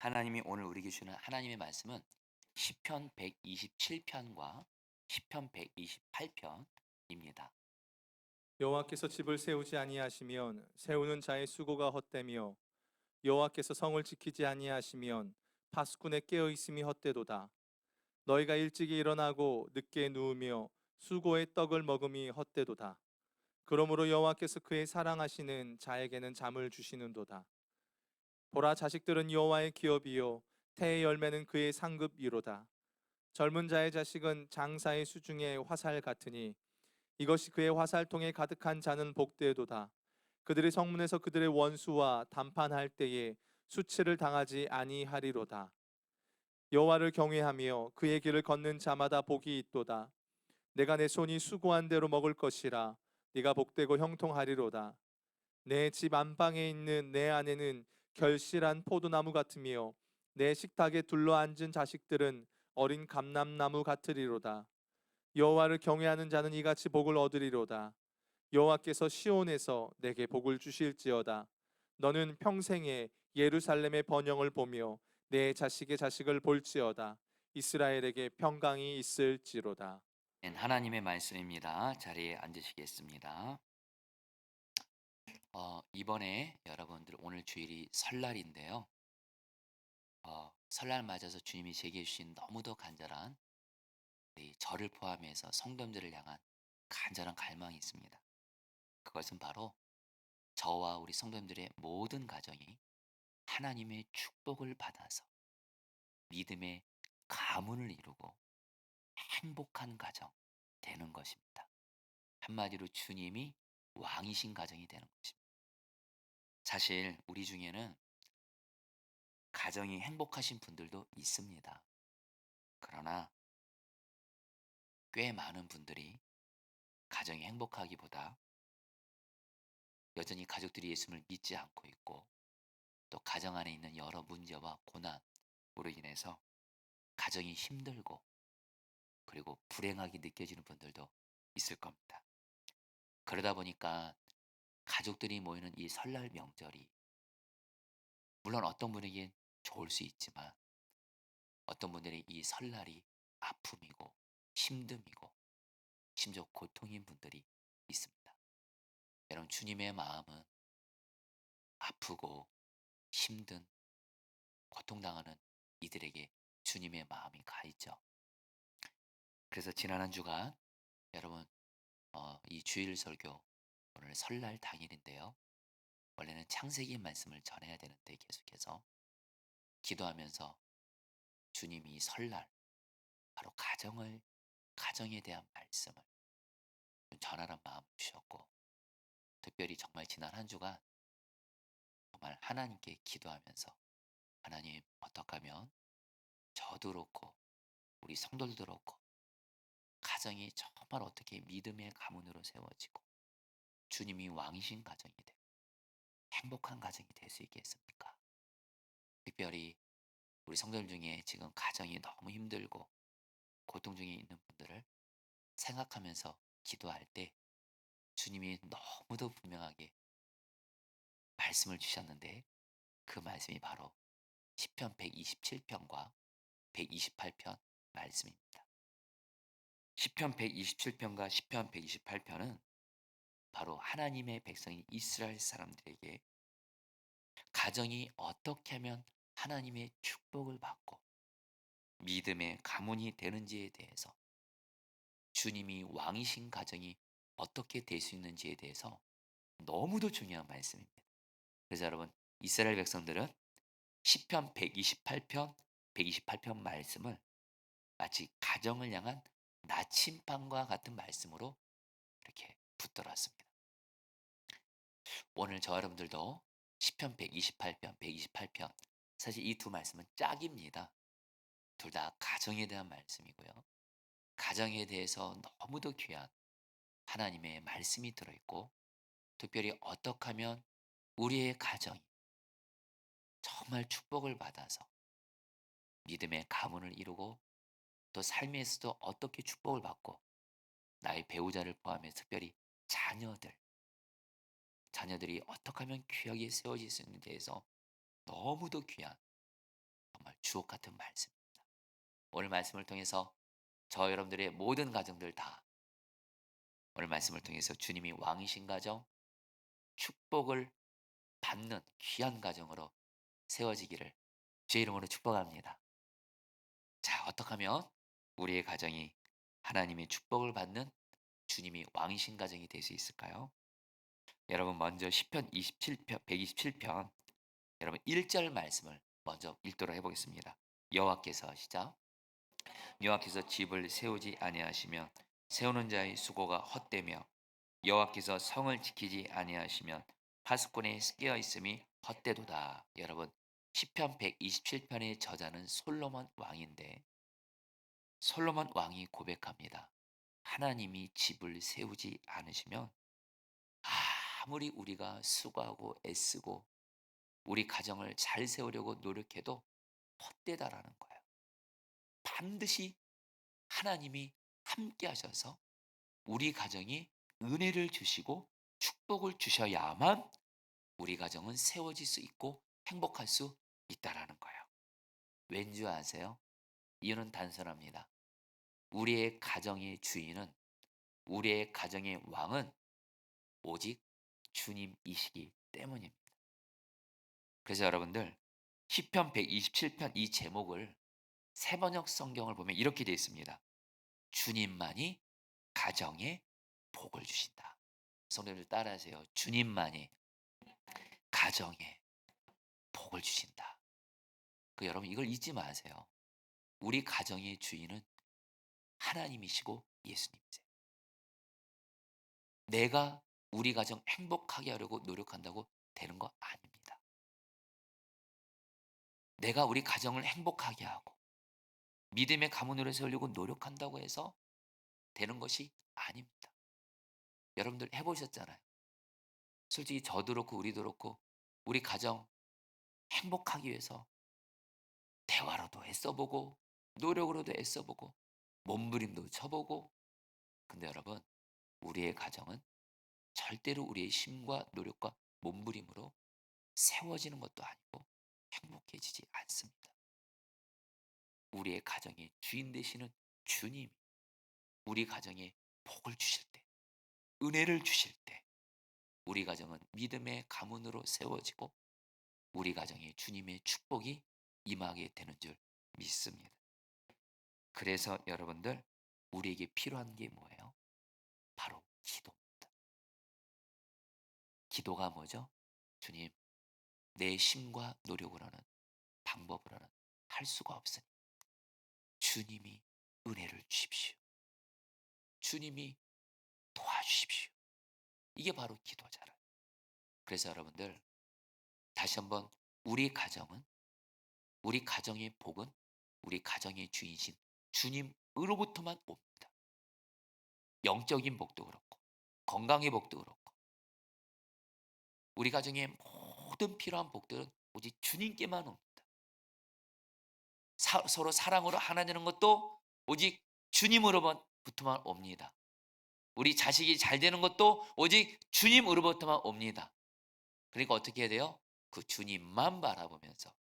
하나님이 오늘 우리에게 주는 하나님의 말씀은 시편 127편과 시편 128편입니다. 여호와께서 집을 세우지 아니하시면 세우는 자의 수고가 헛되며 여호와께서 성을 지키지 아니하시면 파수꾼의 깨어 있음이 헛되도다. 너희가 일찍이 일어나고 늦게 누우며 수고의 떡을 먹음이 헛되도다. 그러므로 여호와께서 그의 사랑하시는 자에게는 잠을 주시는도다. 보라, 자식들은 여호와의 기업이요 태의 열매는 그의 상급이로다. 젊은 자의 자식은 장사의 수중의 화살 같으니 이것이 그의 화살통에 가득한 자는 복되도다. 그들의 성문에서 그들의 원수와 담판할 때에 수치를 당하지 아니하리로다. 여호와를 경외하며 그의 길을 걷는 자마다 복이 있도다. 내가 내 손이 수고한 대로 먹을 것이라. 네가 복되고 형통하리로다. 내 집 안방에 있는 내 아내는 결실한 포도나무 같으며 내 식탁에 둘러앉은 자식들은 어린 감람나무 같으리로다. 여호와를 경외하는 자는 이같이 복을 얻으리로다. 여호와께서 시온에서 내게 복을 주실지어다. 너는 평생에 예루살렘의 번영을 보며 내 자식의 자식을 볼지어다. 이스라엘에게 평강이 있을지로다. 하나님의 말씀입니다. 자리에 앉으시겠습니다. 이번에 여러분들 오늘 주일이 설날인데요. 설날 맞아서 주님이 제게 주신 너무도 간절한 우리 저를 포함해서 성도님들을 향한 간절한 갈망이 있습니다. 그것은 바로 저와 우리 성도님들의 모든 가정이 하나님의 축복을 받아서 믿음의 가문을 이루고 행복한 가정 되는 것입니다. 한마디로 주님이 왕이신 가정이 되는 것입니다. 사실 우리 중에는 가정이 행복하신 분들도 있습니다. 그러나 꽤 많은 분들이 가정이 행복하기보다 여전히 가족들이 예수를 믿지 않고 있고, 또 가정 안에 있는 여러 문제와 고난으로 인해서 가정이 힘들고 그리고 불행하게 느껴지는 분들도 있을 겁니다. 그러다 보니까 가족들이 모이는 이 설날 명절이 물론 어떤 분에겐 좋을 수 있지만, 어떤 분들의 이 설날이 아픔이고 힘듦이고 심지어 고통인 분들이 있습니다. 여러분, 주님의 마음은 아프고 힘든 고통당하는 이들에게 주님의 마음이 가 있죠. 그래서 지난 한 주간 여러분, 이 주일 설교 오늘 설날 당일인데요. 원래는 창세기 말씀을 전해야 되는데 계속해서 기도하면서 주님이 설날 바로 가정에 대한 말씀을 좀 전하란 마음 주셨고, 특별히 정말 지난 한 주간 정말 하나님께 기도하면서 하나님, 어떻게 하면 저도 그렇고 우리 성도들도 그렇고 가정이 정말 어떻게 믿음의 가문으로 세워지고 주님이 왕이신 가정이 되고 행복한 가정이 될 수 있겠습니까? 특별히 우리 성도들 중에 지금 가정이 너무 힘들고 고통 중에 있는 분들을 생각하면서 기도할 때 주님이 너무도 분명하게 말씀을 주셨는데, 그 말씀이 바로 시편 127편과 128편 말씀입니다. 시편 127편과 시편 128편은 바로 하나님의 백성인 이스라엘 사람들에게 가정이 어떻게 하면 하나님의 축복을 받고 믿음의 가문이 되는지에 대해서, 주님이 왕이신 가정이 어떻게 될 수 있는지에 대해서 너무도 중요한 말씀입니다. 그래서 여러분, 이스라엘 백성들은 시편 128편, 128편 말씀을 마치 가정을 향한 나침반과 같은 말씀으로 이렇게 붙들었습니다. 오늘 저와 여러분들도 시편 128편, 128편, 사실 이 두 말씀은 짝입니다. 둘 다 가정에 대한 말씀이고요. 가정에 대해서 너무도 귀한 하나님의 말씀이 들어있고, 특별히 어떻게 하면 우리의 가정이 정말 축복을 받아서 믿음의 가문을 이루고, 또 삶에서도 어떻게 축복을 받고 나의 배우자를 포함해 특별히 자녀들이 어떻게 하면 귀하게 세워질 수 있는지에 대해서 너무도 귀한 주옥 같은 말씀입니다. 오늘 말씀을 통해서 저 여러분들의 모든 가정들 다 오늘 말씀을 통해서 주님이 왕이신 가정, 축복을 받는 귀한 가정으로 세워지기를 주의 이름으로 축복합니다. 자, 어떻게 하면 우리의 가정이 하나님의 축복을 받는 주님이 왕이신 가정이 될 수 있을까요? 여러분 먼저 시편 27편 127편 여러분 1절 말씀을 먼저 읽도록 해 보겠습니다. 여호와께서 시작. 여호와께서 집을 세우지 아니하시면 세우는 자의 수고가 헛되며 여호와께서 성을 지키지 아니하시면 파수꾼의 깨어 있음이 헛되도다. 여러분 시편 127편의 저자는 솔로몬 왕인데 솔로몬 왕이 고백합니다. 하나님이 집을 세우지 않으시면 아무리 우리가 수고하고 애쓰고 우리 가정을 잘 세우려고 노력해도 헛되다라는 거예요. 반드시 하나님이 함께 하셔서 우리 가정이 은혜를 주시고 축복을 주셔야만 우리 가정은 세워질 수 있고 행복할 수 있다라는 거예요. 왠지 아세요? 이유는 단순합니다. 우리의 가정의 주인은 우리의 가정의 왕은 오직 주님이시기 때문입니다. 그래서 여러분들 시편 127편 이 제목을 세번역 성경을 보면 이렇게 되어 있습니다. 주님만이 가정에 복을 주신다. 성도님들 따라하세요. 주님만이 가정에 복을 주신다. 여러분 이걸 잊지 마세요. 우리 가정의 주인은 하나님이시고 예수님이세요. 내가 우리 가정 행복하게 하려고 노력한다고 되는 거 아닙니다. 내가 우리 가정을 행복하게 하고 믿음의 가문으로 세우려고 노력한다고 해서 되는 것이 아닙니다. 여러분들 해보셨잖아요. 솔직히 저도 그렇고 우리도 그렇고 우리 가정 행복하기 위해서 대화로도 애써보고 노력으로도 애써보고 몸부림도 쳐보고 근데 여러분 우리의 가정은 절대로 우리의 힘과 노력과 몸부림으로 세워지는 것도 아니고 행복해지지 않습니다. 우리의 가정의 주인 되시는 주님이 우리 가정에 복을 주실 때 은혜를 주실 때 우리 가정은 믿음의 가문으로 세워지고 우리 가정에 주님의 축복이 임하게 되는 줄 믿습니다. 그래서 여러분들 우리에게 필요한 게 뭐예요? 바로 기도입니다. 기도가 뭐죠? 주님, 내 힘과 노력으로는 방법으로는 할 수가 없으니 주님이 은혜를 주십시오. 주님이 도와주십시오. 이게 바로 기도잖아요. 그래서 여러분들 다시 한번 우리 가정은 우리 가정의 복은 우리 가정의 주인이신 주님으로부터만 옵니다. 영적인 복도 그렇고 건강의 복도 그렇고 우리 가정의 모든 필요한 복들은 오직 주님께만 옵니다. 서로 사랑으로 하나 되는 것도 오직 주님으로부터만 옵니다. 우리 자식이 잘 되는 것도 오직 주님으로부터만 옵니다. 그러니까 어떻게 해야 돼요? 그 주님만 바라보면서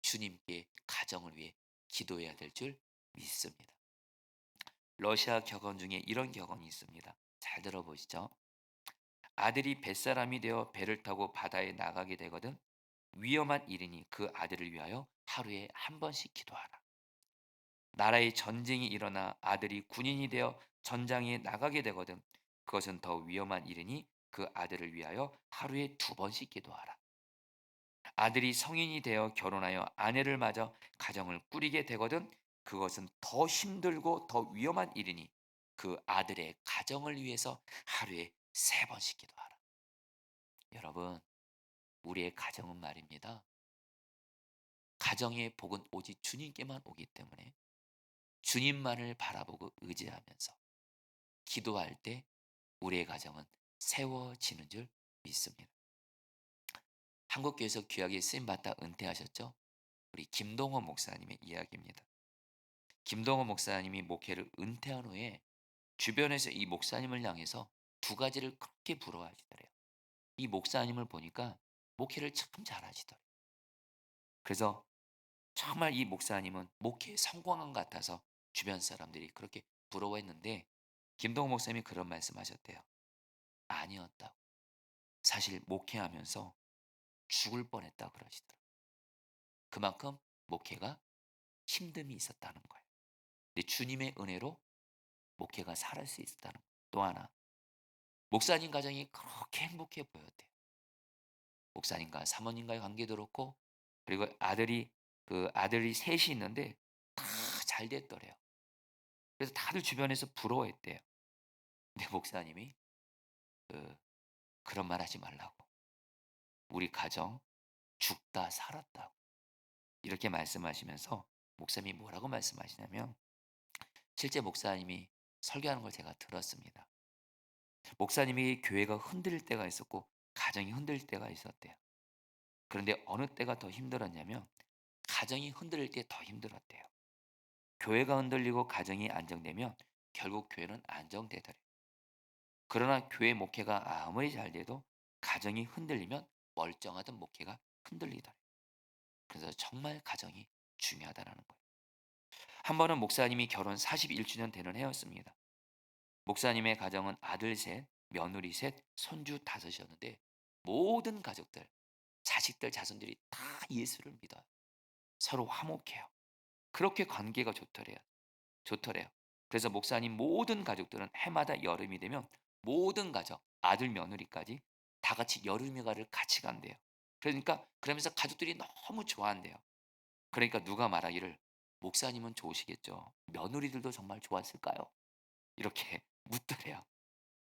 주님께 가정을 위해 기도해야 될 줄 믿습니다. 러시아 격언 중에 이런 격언이 있습니다. 잘 들어보시죠. 아들이 뱃사람이 되어 배를 타고 바다에 나가게 되거든 위험한 일이니 그 아들을 위하여 하루에 한 번씩 기도하라. 나라의 전쟁이 일어나 아들이 군인이 되어 전장에 나가게 되거든 그것은 더 위험한 일이니 그 아들을 위하여 하루에 2번씩 기도하라. 아들이 성인이 되어 결혼하여 아내를 맞아 가정을 꾸리게 되거든 그것은 더 힘들고 더 위험한 일이니 그 아들의 가정을 위해서 하루에 3번씩 기도하라. 여러분, 우리의 가정은 말입니다. 가정의 복은 오직 주님께만 오기 때문에 주님만을 바라보고 의지하면서 기도할 때 우리의 가정은 세워지는 줄 믿습니다. 한국교회에서 귀하게 쓰임받다 은퇴하셨죠? 우리 김동호 목사님의 이야기입니다. 김동호 목사님이 목회를 은퇴한 후에 주변에서 이 목사님을 향해서 2가지를 그렇게 부러워하시더래요. 이 목사님을 보니까 목회를 참 잘하시더래요. 그래서 정말 이 목사님은 목회에 성공한 것 같아서 주변 사람들이 그렇게 부러워했는데 김동호 목사님이 그런 말씀하셨대요. 아니었다고. 사실 목회하면서 죽을 뻔했다 그러시더라고요. 그만큼 목회가 힘듦이 있었다는 거예요. 근데 주님의 은혜로 목회가 살을 수 있었다는 거예요. 또 하나, 목사님 가정이 그렇게 행복해 보였대요. 목사님과 사모님과의 관계도 그렇고, 그리고 아들이 셋이 있는데 다 잘 됐더래요. 그래서 다들 주변에서 부러워했대요. 근데 목사님이 그 그런 말 하지 말라고. 우리 가정 죽다 살았다고. 이렇게 말씀하시면서 목사님이 뭐라고 말씀하시냐면, 실제 목사님이 설교하는 걸 제가 들었습니다. 목사님이 교회가 흔들릴 때가 있었고 가정이 흔들릴 때가 있었대요. 그런데 어느 때가 더 힘들었냐면 가정이 흔들릴 때 더 힘들었대요. 교회가 흔들리고 가정이 안정되면 결국 교회는 안정되더래요. 그러나 교회 목회가 아무리 잘 돼도 가정이 흔들리면 멀쩡하던 목회가 흔들리더래요. 그래서 정말 가정이 중요하다는 거예요. 한 번은 목사님이 결혼 41주년 되는 해였습니다. 목사님의 가정은 아들 셋, 며느리 셋, 손주 다섯이었는데 모든 가족들, 자식들, 자손들이 다 예수를 믿어요. 서로 화목해요. 그렇게 관계가 좋더래요. 그래서 목사님 모든 가족들은 해마다 여름이 되면 모든 가족, 아들, 며느리까지 다 같이 여름휴가를 같이 간대요. 그러면서 가족들이 너무 좋아한대요. 그러니까 누가 말하기를 목사님은 좋으시겠죠. 며느리들도 정말 좋았을까요? 이렇게 묻더래요.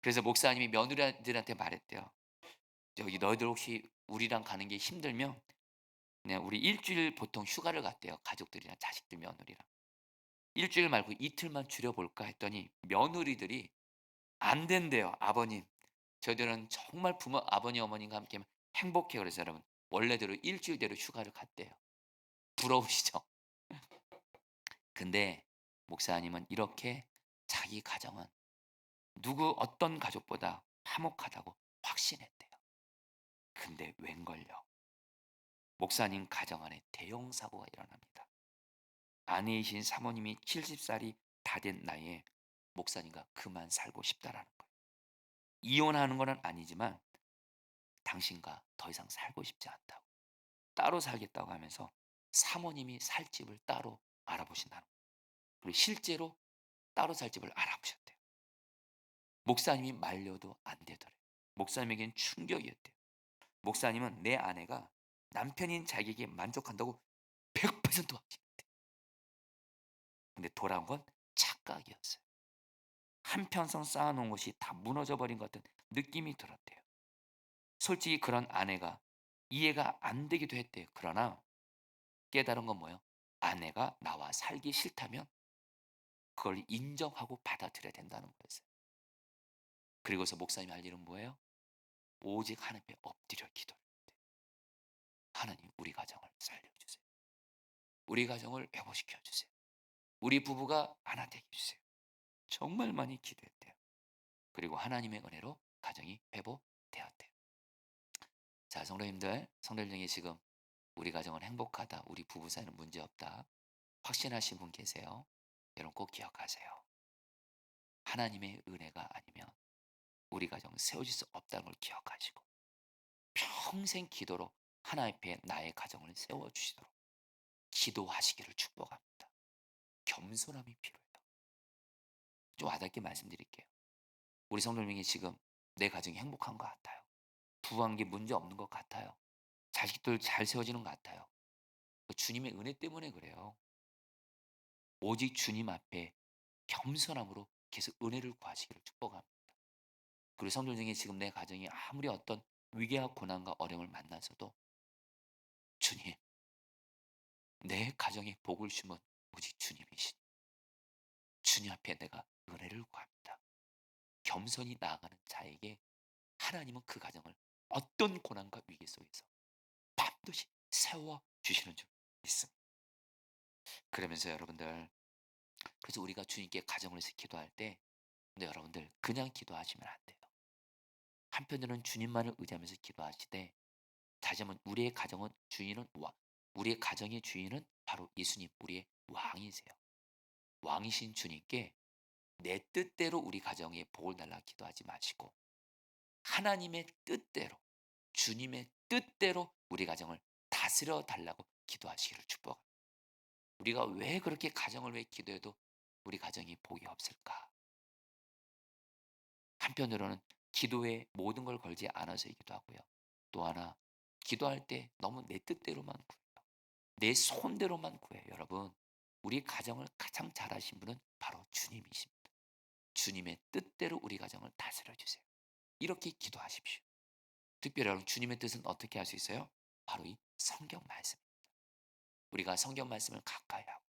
그래서 목사님이 며느리들한테 말했대요. 저기 너희들 혹시 우리랑 가는 게 힘들면 그냥 우리 일주일 보통 휴가를 갔대요. 가족들이랑 자식들 며느리랑. 일주일 말고 이틀만 줄여볼까 했더니 며느리들이 안 된대요. 아버님. 저희들은 정말 부모 아버님 어머님과 함께 행복해요. 그래서 여러분 원래대로 일주일대로 휴가를 갔대요. 부러우시죠? 근데 목사님은 이렇게 자기 가정은 누구 어떤 가족보다 화목하다고 확신했대요. 근데 웬걸요? 목사님 가정 안에 대형 사고가 일어납니다. 아내이신 사모님이 70살이 다 된 나이에 목사님과 그만 살고 싶다라는 거예요. 이혼하는 건 아니지만 당신과 더 이상 살고 싶지 않다고. 따로 살겠다고 하면서 사모님이 살 집을 따로 알아보신다는 거예요. 그리고 실제로 따로 살 집을 알아보셨대요. 목사님이 말려도 안 되더래요. 목사님에겐 충격이었대요. 목사님은 내 아내가 남편인 자기에게 만족한다고 100% 확신했대요. 근데 돌아온 건 착각이었어요. 한평생 쌓아놓은 것이 다 무너져 버린 것 같은 느낌이 들었대요. 솔직히 그런 아내가 이해가 안 되기도 했대요. 그러나 깨달은 건 뭐예요? 아내가 나와 살기 싫다면 그걸 인정하고 받아들여야 된다는 거였어요. 그리고서 목사님이 할 일은 뭐예요? 오직 하나님 앞에 엎드려 기도해요. 하나님, 우리 가정을 살려주세요. 우리 가정을 회복시켜 주세요. 우리 부부가 하나 되게 해주세요. 정말 많이 기도했대요. 그리고 하나님의 은혜로 가정이 회복되었대요. 자, 성도님 중에 지금 우리 가정은 행복하다, 우리 부부 사이는 문제없다 확신하신 분 계세요? 여러분 꼭 기억하세요. 하나님의 은혜가 아니면 우리 가정 세워질 수 없다는 걸 기억하시고 평생 기도로 하나님 앞에 나의 가정을 세워주시도록 기도하시기를 축복합니다. 겸손함이 필요해요. 좀 와닿게 말씀드릴게요. 우리 성도님이 지금 내 가정이 행복한 것 같아요. 부부관계 문제 없는 것 같아요. 자식들 잘 세워지는 것 같아요. 그 주님의 은혜 때문에 그래요. 오직 주님 앞에 겸손함으로 계속 은혜를 구하시기를 축복합니다. 그리고 성도 중에 지금 내 가정이 아무리 어떤 위기와 고난과 어려움을 만나서도 주님, 내 가정에 복을 주면 오직 주님이시니 주님 앞에 내가 은혜를 구합니다. 겸손히 나아가는 자에게 하나님은 그 가정을 어떤 고난과 위기 속에서 반드시 세워 주시는 줄 믿습니다. 그러면서 여러분들, 그래서 우리가 주님께 가정을 위해서 기도할 때 근데 여러분들 그냥 기도하시면 안 돼요. 한편으로는 주님만을 의지하면서 기도하시되 다시 한번 우리의 가정은 우리의 가정의 주인은 바로 예수님, 우리의 왕이세요. 왕이신 주님께 내 뜻대로 우리 가정에 복을 달라 기도하지 마시고 하나님의 뜻대로, 주님의 뜻대로 우리 가정을 다스려 달라고 기도하시기를 축복합니다. 우리가 왜 그렇게 가정을 위해 기도해도 우리 가정이 복이 없을까? 한편으로는 기도에 모든 걸 걸지 않아서이기도 하고요. 또 하나, 기도할 때 너무 내 뜻대로만 구해요. 내 손대로만 구해요. 여러분, 우리 가정을 가장 잘하신 분은 바로 주님이십니다. 주님의 뜻대로 우리 가정을 다스려 주세요. 이렇게 기도하십시오. 특별히 여러분, 주님의 뜻은 어떻게 할 수 있어요? 바로 이 성경 말씀. 우리가 성경 말씀을 가까이 하고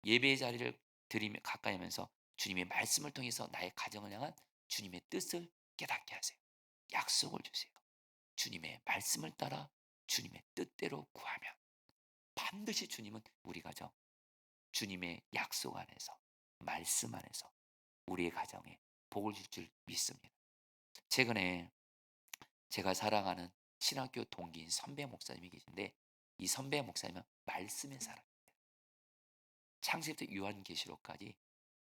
예배의 자리를 드리며 가까이 하면서 주님의 말씀을 통해서 나의 가정을 향한 주님의 뜻을 깨닫게 하세요. 약속을 주세요. 주님의 말씀을 따라 주님의 뜻대로 구하면 반드시 주님은 우리 가정, 주님의 약속 안에서, 말씀 안에서 우리의 가정에 복을 줄 줄 믿습니다. 최근에 제가 사랑하는 신학교 동기인 선배 목사님이 계신데 이 선배 목사님은 말씀의 사람. 창세부터 요한계시록까지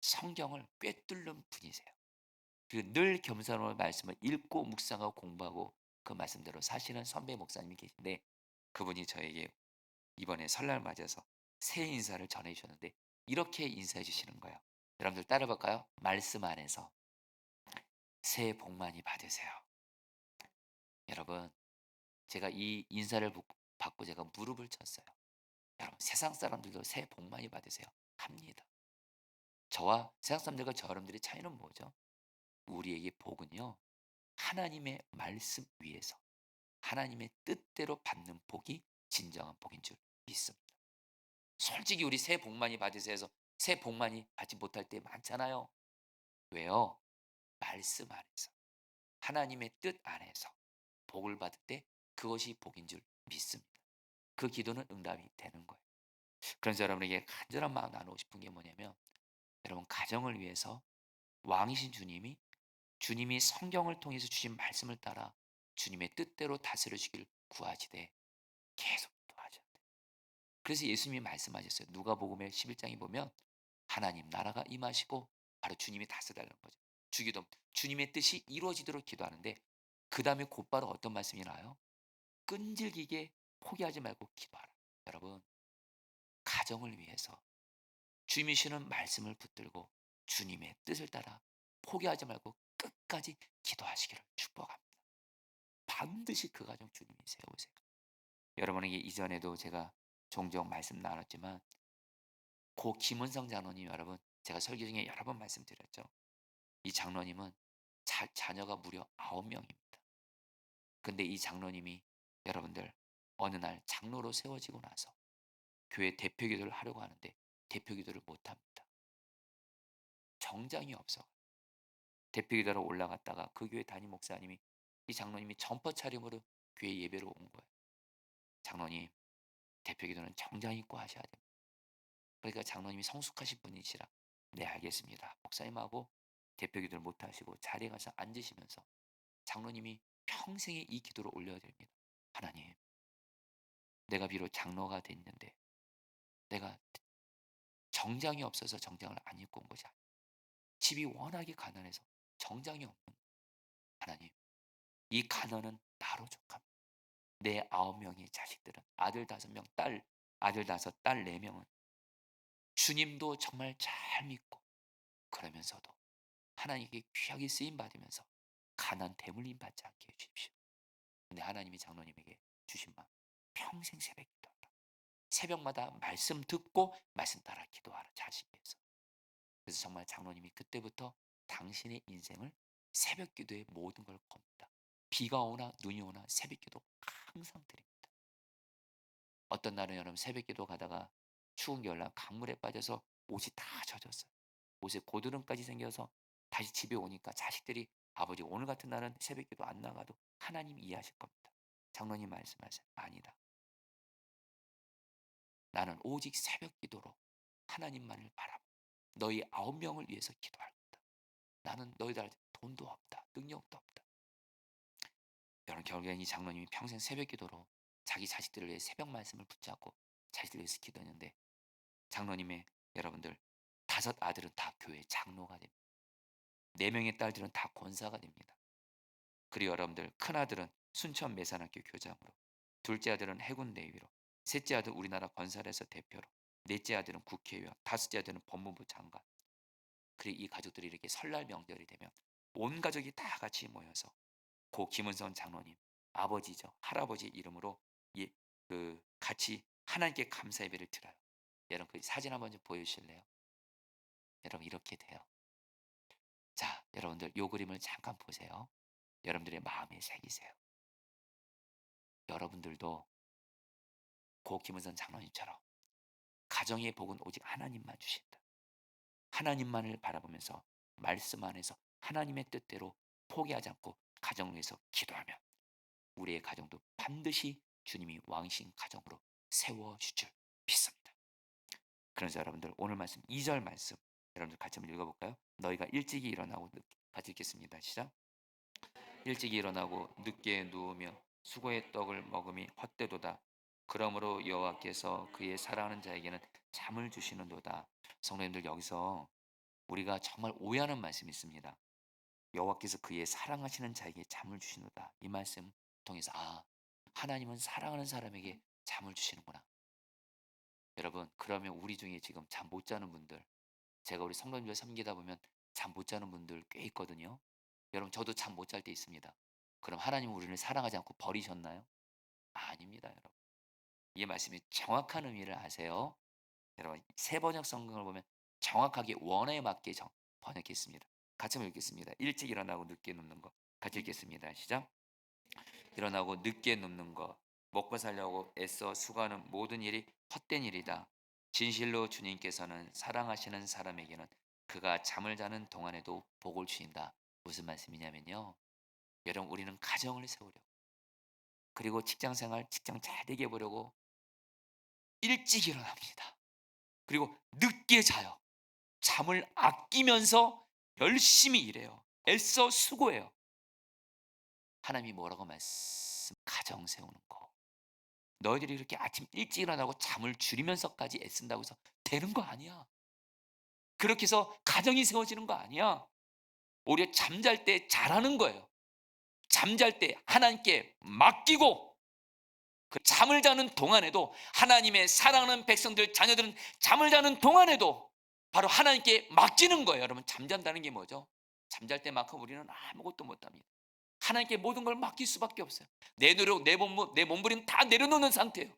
성경을 꿰뚫는 분이세요. 그리고 늘 겸손으로 말씀을 읽고 묵상하고 공부하고 그 말씀대로 사시는 선배 목사님이 계신데 그분이 저에게 이번에 설날 맞아서 새해 인사를 전해 주셨는데 이렇게 인사해 주시는 거예요. 여러분들 따라 볼까요? 말씀 안에서 새해 복 많이 받으세요. 여러분, 제가 이 인사를 받고 제가 무릎을 쳤어요. 여러분, 세상 사람들도 새해 복 많이 받으세요. 합니다. 저와 세상 사람들과 저 여러분들의 차이는 뭐죠? 우리에게 복은요, 하나님의 말씀 위에서 하나님의 뜻대로 받는 복이 진정한 복인 줄 믿습니다. 솔직히 우리 새해 복 많이 받으세요 해서 새해 복 많이 받지 못할 때 많잖아요. 왜요? 말씀 안에서 하나님의 뜻 안에서 복을 받을 때 그것이 복인 줄 믿습니다. 그 기도는 응답이 되는 거예요. 그래서 여러분에게 간절한 마음 나누고 싶은 게 뭐냐면 여러분 가정을 위해서 왕이신 주님이 성경을 통해서 주신 말씀을 따라 주님의 뜻대로 다스려 주길 구하시되 계속 기도하셔야 돼요. 그래서 예수님이 말씀하셨어요. 누가복음의 11장에 보면 하나님 나라가 임하시고 바로 주님이 다스려달라는 거죠. 주기도 주님의 뜻이 이루어지도록 기도하는데 그 다음에 곧바로 어떤 말씀이 나요? 끈질기게 포기하지 말고 기도하라. 여러분 가정을 위해서 주님이 주시는 말씀을 붙들고 주님의 뜻을 따라 포기하지 말고 끝까지 기도하시기를 축복합니다. 반드시 그 가정 주님이 세우세요. 여러분에게 이전에도 제가 종종 말씀 나눴지만 고 김은성 장로님 여러분 제가 설교 중에 여러 번 말씀드렸죠. 이 장로님은 자녀가 무려 9명입니다. 근데 이 장로님이 여러분들 어느 날 장로로 세워지고 나서 교회 대표 기도를 하려고 하는데 대표 기도를 못합니다. 정장이 없어. 대표 기도로 올라갔다가 그 교회 담임 목사님이 이 장로님이 점퍼 차림으로 교회 예배로 온 거예요. 장로님 대표 기도는 정장 입고 하셔야 됩니다. 그러니까 장로님이 성숙하신 분이시라 네 알겠습니다. 목사님하고 대표 기도를 못하시고 자리에 가서 앉으시면서 장로님이 평생에 이 기도를 올려야 됩니다. 하나님 내가 비록 장로가 됐는데 내가 정장이 없어서 정장을 안 입고 온 것이 아니라 집이 워낙에 가난해서 정장이 없는 하나님 이 가난은 나로 족합니다. 내 9명의 자식들은 아들 5명, 아들 5, 딸 4명은 주님도 정말 잘 믿고 그러면서도 하나님께 귀하게 쓰임 받으면서 가난 대물림 받지 않게 해 주십시오. 근데 하나님이 장로님에게 주신 마음 평생 새벽 기도하라. 새벽마다 말씀 듣고 말씀 따라 기도하라 자식 위해서. 그래서 정말 장로님이 그때부터 당신의 인생을 새벽 기도에 모든 걸 겁니다. 비가 오나 눈이 오나 새벽 기도 항상 드립니다. 어떤 날은 여러분 새벽 기도 가다가 추운 겨울날 강물에 빠져서 옷이 다 젖었어요. 옷에 고드름까지 생겨서 다시 집에 오니까 자식들이 아버지 오늘 같은 날은 새벽 기도 안 나가도 하나님 이해하실 겁니다. 장로님 말씀하세요. 아니다. 나는 오직 새벽 기도로 하나님만을 바라보 너희 9명을 위해서 기도할 거다. 나는 너희들한테 돈도 없다. 능력도 없다. 여러분 결국엔 이 장로님이 평생 새벽 기도로 자기 자식들을 위해 새벽 말씀을 붙잡고 자식들 위해서 기도했는데 장로님의 여러분들 5 아들은 다 교회 장로가 됩니다. 4 명의 딸들은 다 권사가 됩니다. 그리고 여러분들 큰아들은 순천 매산학교 교장으로, 둘째 아들은 해군 대위로, 셋째 아들 우리나라 건설회사 대표로, 넷째 아들은 국회의원, 다섯째 아들은 법무부 장관. 그리고 이 가족들이 이렇게 설날 명절이 되면 온 가족이 다 같이 모여서 고 김은선 장로님 아버지죠 할아버지 이름으로 같이 하나님께 감사 예배를 드려요. 여러분 그 사진 한번 좀 보여주실래요? 여러분 이렇게 돼요. 자, 여러분들 요 그림을 잠깐 보세요. 여러분들의 마음에 새기세요. 여러분들도 고 김은선 장로님처럼 가정의 복은 오직 하나님만 주신다. 하나님만을 바라보면서 말씀 안에서 하나님의 뜻대로 포기하지 않고 가정을 위해서 기도하면 우리의 가정도 반드시 주님이 왕이신 가정으로 세워줄 줄 믿습니다. 그래서 여러분들 오늘 말씀 2절 말씀 여러분들 같이 한번 읽어볼까요? 너희가 일찍이 일어나고 같이 읽겠습니다. 시작. 일찍이 일어나고 늦게 누우며 수고의 떡을 먹음이 헛되도다. 그러므로 여호와께서 그의 사랑하는 자에게는 잠을 주시는도다. 성도님들 여기서 우리가 정말 오해하는 말씀이 있습니다. 여호와께서 그의 사랑하시는 자에게 잠을 주시노다. 이 말씀 통해서 하나님은 사랑하는 사람에게 잠을 주시는구나. 여러분 그러면 우리 중에 지금 잠 못 자는 분들 제가 우리 성도님들 섬기다 보면 잠 못 자는 분들 꽤 있거든요. 여러분 저도 잠 못 잘 때 있습니다. 그럼 하나님은 우리를 사랑하지 않고 버리셨나요? 아닙니다, 여러분. 이 말씀이 정확한 의미를 아세요? 여러분 새 번역 성경을 보면 정확하게 원어에 맞게 번역했습니다. 같이 한번 읽겠습니다. 일찍 일어나고 늦게 눕는 것. 같이 읽겠습니다. 시작. 일어나고 늦게 눕는 것. 먹고 살려고 애써 수고하는 모든 일이 헛된 일이다. 진실로 주님께서는 사랑하시는 사람에게는 그가 잠을 자는 동안에도 복을 주신다. 무슨 말씀이냐면요. 여러분 우리는 가정을 세우려고 그리고 직장생활 직장 잘 되게 해보려고 일찍 일어납니다. 그리고 늦게 자요. 잠을 아끼면서 열심히 일해요. 애써 수고해요. 하나님이 뭐라고 말씀? 가정 세우는 거. 너희들이 이렇게 아침 일찍 일어나고 잠을 줄이면서까지 애쓴다고 해서 되는 거 아니야. 그렇게 해서 가정이 세워지는 거 아니야. 오히려 잠잘 때 잘하는 거예요. 잠잘 때 하나님께 맡기고 그 잠을 자는 동안에도 하나님의 사랑하는 백성들 자녀들은 잠을 자는 동안에도 바로 하나님께 맡기는 거예요. 여러분 잠잔다는 게 뭐죠? 잠잘 때만큼 우리는 아무것도 못합니다. 하나님께 모든 걸 맡길 수밖에 없어요. 내 노력, 내 몸부림 다 내려놓는 상태예요.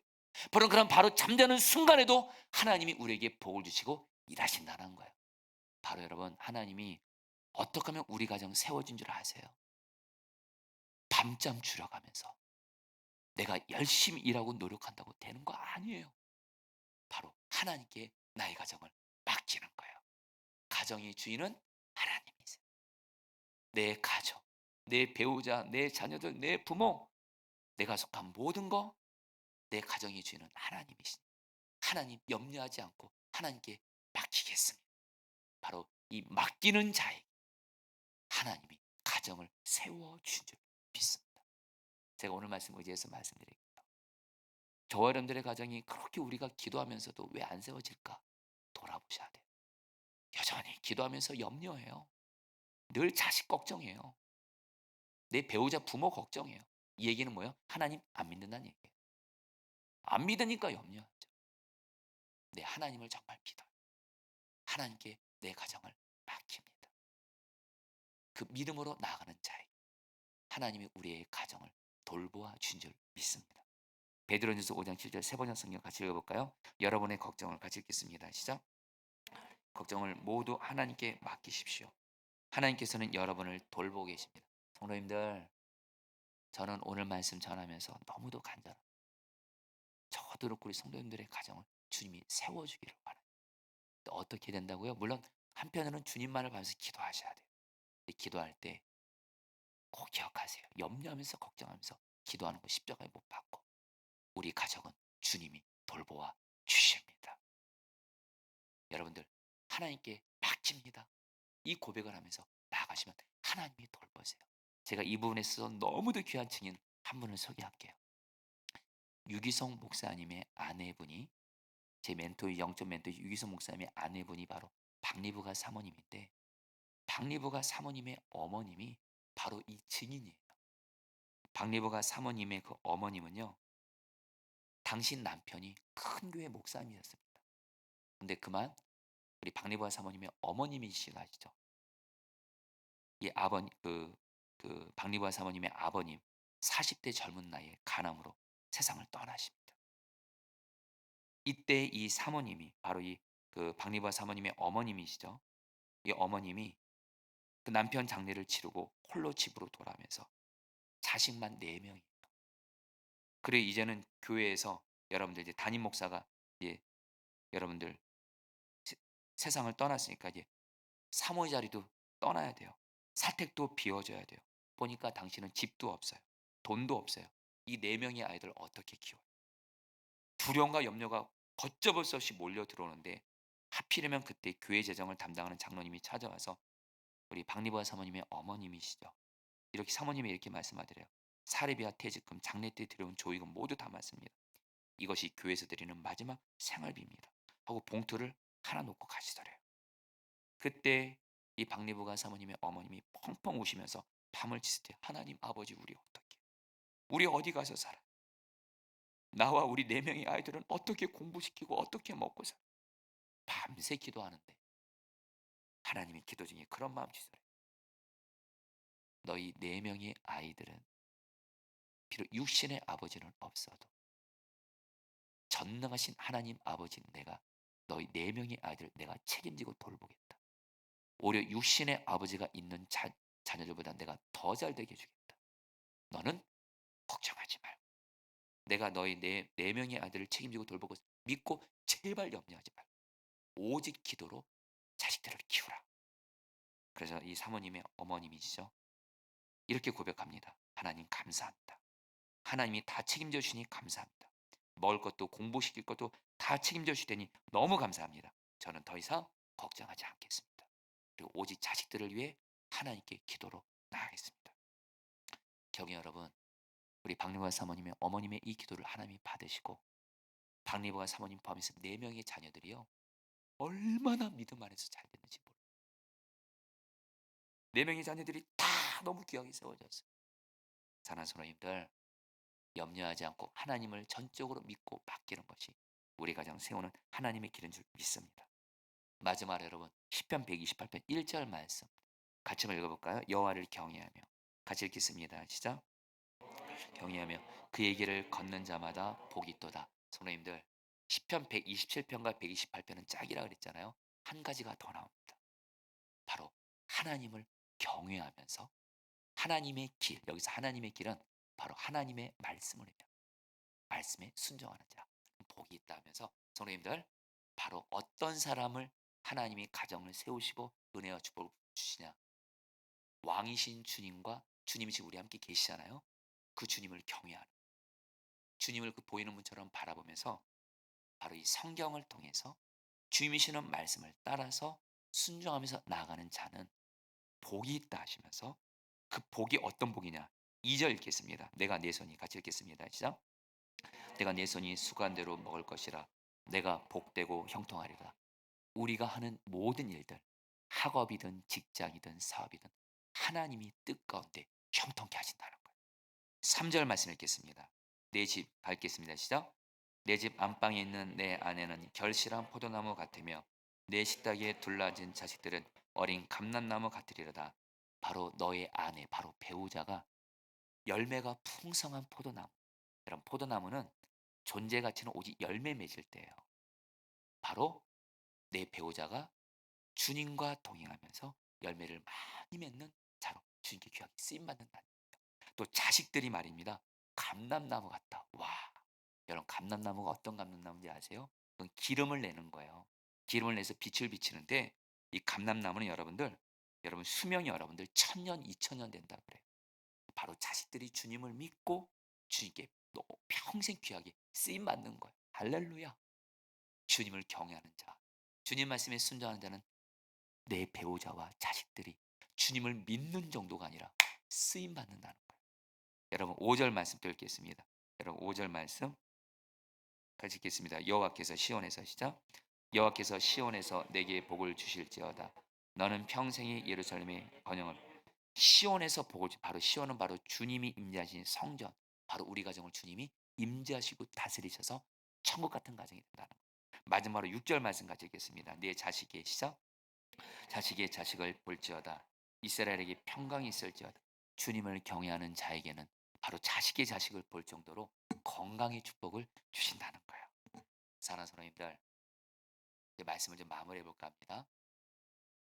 바로 잠자는 순간에도 하나님이 우리에게 복을 주시고 일하신다는 거예요. 바로 여러분 하나님이 어떻게 하면 우리 가정 세워진 줄 아세요? 밤잠 줄여가면서 내가 열심히 일하고 노력한다고 되는 거 아니에요. 바로 하나님께 나의 가정을 맡기는 거예요. 가정의 주인은 하나님이세요. 내 가정, 내 배우자, 내 자녀들, 내 부모, 내가 속한 모든 거, 내 가정의 주인은 하나님이시니 하나님 염려하지 않고 하나님께 맡기겠습니다. 바로 이 맡기는 자에게 하나님이 가정을 세워주신 줄 믿습니다. 제가 오늘 말씀 의지해서 말씀드릴게요. 저와 여러분들의 가정이 그렇게 우리가 기도하면서도 왜 안 세워질까? 돌아보셔야 돼요. 여전히 기도하면서 염려해요. 늘 자식 걱정해요. 내 배우자 부모 걱정해요. 이 얘기는 뭐예요? 하나님 안 믿는다는 얘기예요. 안 믿으니까 염려하죠. 내 하나님을 정말 믿어요. 하나님께 내 가정을 맡깁니다. 그 믿음으로 나아가는 자에게 하나님이 우리의 가정을 돌보아 준 줄 믿습니다. 베드로전서 5장 7절 세 번역 성경 같이 읽어볼까요? 여러분의 걱정을 같이 읽겠습니다. 시작. 걱정을 모두 하나님께 맡기십시오. 하나님께서는 여러분을 돌보고 계십니다. 성도님들, 저는 오늘 말씀 전하면서 너무도 간절합니다. 저도 그렇고 우리 성도님들의 가정을 주님이 세워주기를 바랍니다. 어떻게 된다고요? 물론 한편으로는 주님만을 바라면서 기도하셔야 돼요. 근데 기도할 때 꼭 기억하세요. 염려하면서 걱정하면서 기도하는 거 십자가에 못 박고 우리 가정은 주님이 돌보아 주십니다. 여러분들 하나님께 맡깁니다. 이 고백을 하면서 나아가시면 하나님이 돌보세요. 제가 이 부분에 있어서 너무도 귀한 증인 한 분을 소개할게요. 유기성 목사님의 아내분이 제 멘토 영적 멘토 유기성 목사님의 아내분이 바로 박리부가 사모님인데 박리부가 사모님의 어머님이 바로 이 증인이에요. 박리부가 사모님의 그 어머님은요. 당신 남편이 큰 교회 목사님이었습니다. 근데 그만 우리 박리부가 사모님의 어머님이시가 아시죠? 이 아버님 그 박리부가 사모님의 아버님 40대 젊은 나이에 간암으로 세상을 떠나십니다. 이때 이 사모님이 바로 이 그 박리부가 사모님의 어머님이시죠. 이 어머님이 그 남편 장례를 치르고 홀로 집으로 돌아오면서 자식만 4 명이 그리고 이제는 교회에서 여러분들 이제 담임 목사가 이제 여러분들 세 세상을 떠났으니까 이제 사모의 자리도 떠나야 돼요. 사택도 비워져야 돼요. 보니까 당신은 집도 없어요. 돈도 없어요. 이 4 명의 아이들 어떻게 키워요? 두려움과 염려가 걷잡을 수 없이 몰려 들어오는데 하필이면 그때 교회 재정을 담당하는 장로님이 찾아와서 우리 박리부와 사모님의 어머님이시죠. 이렇게 사모님이 이렇게 말씀하더래요. 사례비와 퇴직금, 장례 때 들여온 조의금 모두 담았습니다. 이것이 교회에서 드리는 마지막 생활비입니다. 하고 봉투를 하나 놓고 가시더래요. 그때 이 박리부가 사모님의 어머님이 펑펑 우시면서 밤을 지새워 하나님 아버지 우리 어떻게 우리 어디 가서 살아? 나와 우리 4 명의 아이들은 어떻게 공부시키고 어떻게 먹고 살아? 밤새 기도하는데 하나님이 기도 중에 그런 마음 주시더래요. 너희 4 명의 아이들은 비록 육신의 아버지는 없어도 전능하신 하나님 아버지는 내가 너희 4 명의 아이들 내가 책임지고 돌보겠다. 오히려 육신의 아버지가 있는 자녀들보다 내가 더 잘 되게 해 주겠다. 너는 걱정하지 말고 내가 너희 네 명의 아들을 책임지고 돌보고 믿고 제발 염려하지 말고 오직 기도로 자식들을 키우라. 그래서 이 사모님의 어머님이시죠. 이렇게 고백합니다. 하나님 감사합니다. 하나님이 다 책임져 주시니 감사합니다. 먹을 것도 공부시킬 것도 다 책임져 주시다니 너무 감사합니다. 저는 더 이상 걱정하지 않겠습니다. 그리고 오직 자식들을 위해 하나님께 기도로 나아가겠습니다. 경희 여러분, 우리 박리부와 사모님의 어머님의 이 기도를 하나님이 받으시고 박리부와 사모님 포함해서 4 명의 자녀들이요. 얼마나 믿음 안에서 잘 됐는지 몰라요. 4 명의 자녀들이 다 너무 귀하게 세워졌어요. 사랑하는 성도님들, 염려하지 않고 하나님을 전적으로 믿고 맡기는 것이 우리 가정 세우는 하나님의 길인 줄 믿습니다. 마지막으로 여러분 시편 128편 1절 말씀 같이 한번 읽어볼까요? 여호와를 경외하며 같이 읽겠습니다. 시작. 경외하며 그의 길을 걷는 자마다 복이 있도다. 성도님들 시편 127편과 128편은 짝이라 그랬잖아요. 한 가지가 더 나옵니다. 바로 하나님을 경외하면서 하나님의 길, 여기서 하나님의 길은 바로 하나님의 말씀을 해요. 말씀에 순종하는 자 복이 있다 하면서 성도님들 바로 어떤 사람을 하나님이 가정을 세우시고 은혜와 축복을 주시냐, 왕이신 주님과 주님이 지금 우리 함께 계시잖아요. 그 주님을 경외하는 주님을 그 보이는 분처럼 바라보면서 바로 이 성경을 통해서 주님이시는 말씀을 따라서 순종하면서 나아가는 자는 복이 있다 하시면서 그 복이 어떤 복이냐, 2절 읽겠습니다. 내가 내 손이 같이 읽겠습니다. 시작. 내가 내 손이 수간대로 먹을 것이라 내가 복되고 형통하리라. 우리가 하는 모든 일들, 학업이든 직장이든 사업이든 하나님이 뜻 가운데 형통케 하신다는 거예요. 3절 말씀 읽겠습니다. 내 집 밝겠습니다. 시작. 내 집 안방에 있는 내 아내는 결실한 포도나무 같으며 내 식탁에 둘러진 자식들은 어린 감람나무 같으리로다. 바로 너의 아내, 바로 배우자가 열매가 풍성한 포도나무. 여러분 포도나무는 존재 가치는 오직 열매 맺을 때예요. 바로 내 배우자가 주님과 동행하면서 열매를 많이 맺는 자로 주님께 귀하게 쓰임 받는다. 또 자식들이 말입니다. 감람나무 같다. 와, 여러분 감람나무가 어떤 감람나무인지 아세요? 그건 기름을 내는 거예요. 기름을 내서 빛을 비치는데 이 감람나무는 여러분 수명이 여러분들 1000년, 2000년 된다 그래요. 바로 자식들이 주님을 믿고 주님께 평생 귀하게 쓰임 받는 거예요. 할렐루야. 주님을 경외하는 자, 주님 말씀에 순종하는 자는 내 배우자와 자식들이 주님을 믿는 정도가 아니라 쓰임 받는다는 거예요. 여러분 5절 말씀 또 읽겠습니다. 여러분 5절 말씀 같이 읽겠습니다. 여호와께서 시온에서 시작. 여호와께서 시온에서 내게 복을 주실지어다. 너는 평생이 예루살렘의 번영을 시온에서 복을 바로 시온은 바로 주님이 임재하신 성전, 바로 우리 가정을 주님이 임재하시고 다스리셔서 천국 같은 가정이 된다는 거예요. 마지막으로 6절 말씀 같이 읽겠습니다. 내 자식의 시작. 자식의 자식을 볼지어다. 이스라엘에게 평강이 있을지어다. 주님을 경외하는 자에게는 바로 자식의 자식을 볼 정도로 건강의 축복을 주신다는 거예요. 사랑하는 성도님들, 이제 말씀을 좀 마무리해 볼까 합니다.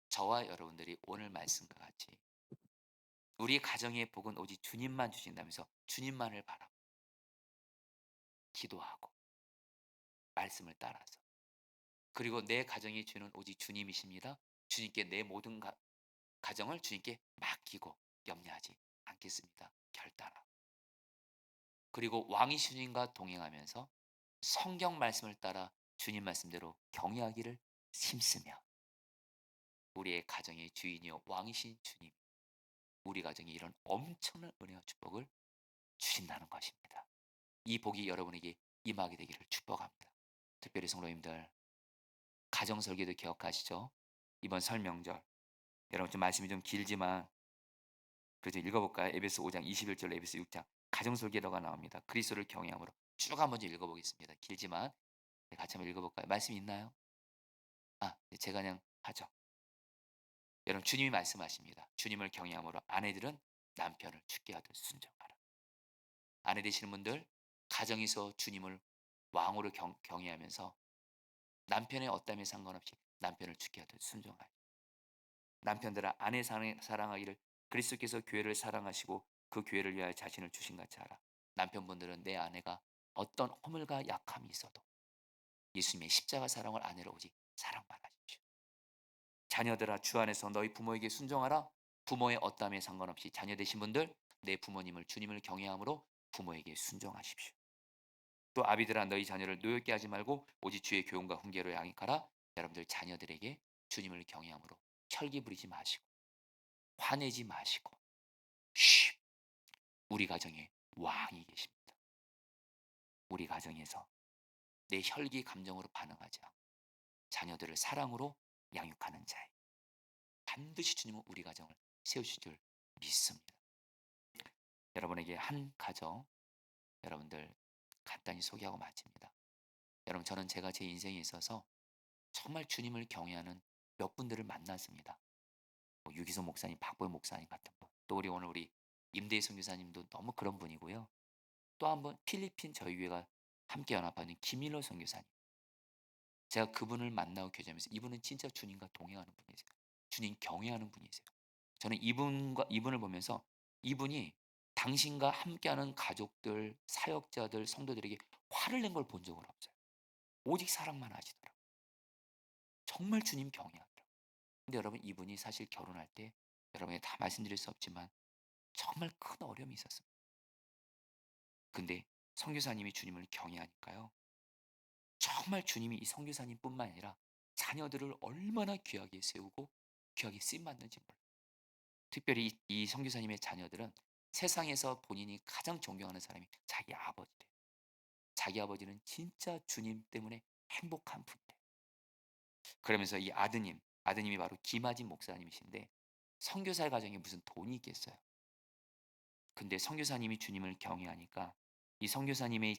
저와 여러분들이 오늘 말씀과 같이 우리 가정의 복은 오직 주님만 주신다면서 주님만을 바라 기도하고 말씀을 따라서, 그리고 내 가정의 주는 오직 주님이십니다. 주님께 내 모든 가정을 주님께 맡기고 염려하지 않겠습니다. 결단하고, 그리고 왕이 주님과 동행하면서 성경 말씀을 따라 주님 말씀대로 경외하기를 힘쓰며 우리의 가정의 주인이요 왕이신 주님, 우리 가정에 이런 엄청난 은혜와 축복을 주신다는 것입니다. 이 복이 여러분에게 임하게 되기를 축복합니다. 특별히 성도님들, 가정 설계도 기억하시죠? 이번 설 명절, 여러분 좀 말씀이 좀 길지만 그래도 읽어볼까요? 에베소 5장 21절, 에베소 6장 가정 설계도가 나옵니다. 그리스도를 경외함으로 쭉 한번 좀 읽어보겠습니다. 길지만 같이 한번 읽어볼까요? 말씀 있나요? 네, 제가 그냥 하죠. 여러분 주님이 말씀하십니다. 주님을 경외함으로 아내들은 남편을 죽게 하듯 순종하라. 아내 되시는 분들, 가정에서 주님을 왕으로 경외하면서 남편의 어떠함에 상관없이 남편을 죽게 하듯 순종하라. 남편들아 아내 사랑하기를 그리스도께서 교회를 사랑하시고 그 교회를 위하여 자신을 주신 같이 하라. 남편분들은 내 아내가 어떤 허물과 약함이 있어도 예수님의 십자가 사랑을 아내로 오직 사랑만 하십시오. 자녀들아 주 안에서 너희 부모에게 순종하라. 부모의 어떠함에 상관없이 자녀 되신 분들 내 부모님을 주님을 경외함으로 부모에게 순종하십시오. 또 아비들아 너희 자녀를 노엽게 하지 말고 오직 주의 교훈과 훈계로 양육하라. 여러분들 자녀들에게 주님을 경외함으로 철기 부리지 마시고 화내지 마시고 쉬, 우리 가정에 왕이 계십니다. 우리 가정에서 내 혈기 감정으로 반응하지 않고 자녀들을 사랑으로 양육하는 자에 반드시 주님은 우리 가정을 세우실 줄 믿습니다. 여러분에게 한 가정 여러분들 간단히 소개하고 마칩니다. 여러분 저는 제가 제 인생에 있어서 정말 주님을 경외하는 몇 분들을 만났습니다. 유기소 목사님, 박보현 목사님 같은 분, 또 오늘 우리 임대희 선교사님도 너무 그런 분이고요. 또 한 번 필리핀 저희 교회가 함께 연합하는 김일로 선교사님, 제가 그분을 만나고 교제하면서 이분은 진짜 주님과 동행하는 분이세요. 주님 경외하는 분이세요. 저는 이분을 보면서 이분이 당신과 함께하는 가족들, 사역자들, 성도들에게 화를 낸 걸 본 적은 없어요. 오직 사랑만 하시더라고요. 정말 주님 경외하더라고요. 근데 여러분 이분이 사실 결혼할 때 여러분에게 다 말씀드릴 수 없지만 정말 큰 어려움이 있었습니다. 근데 선교사님이 주님을 경외하니까요. 정말 주님이 이 선교사님뿐만 아니라 자녀들을 얼마나 귀하게 세우고 귀하게 쓰임받는지 몰라요. 특별히 이 선교사님의 자녀들은 세상에서 본인이 가장 존경하는 사람이 자기 아버지래요. 자기 아버지는 진짜 주님 때문에 행복한 분이래요. 그러면서 이 아드님이 바로 김아진 목사님이신데 선교사의 가정에 무슨 돈이 있겠어요. 근데 선교사님이 주님을 경외하니까 이 선교사님의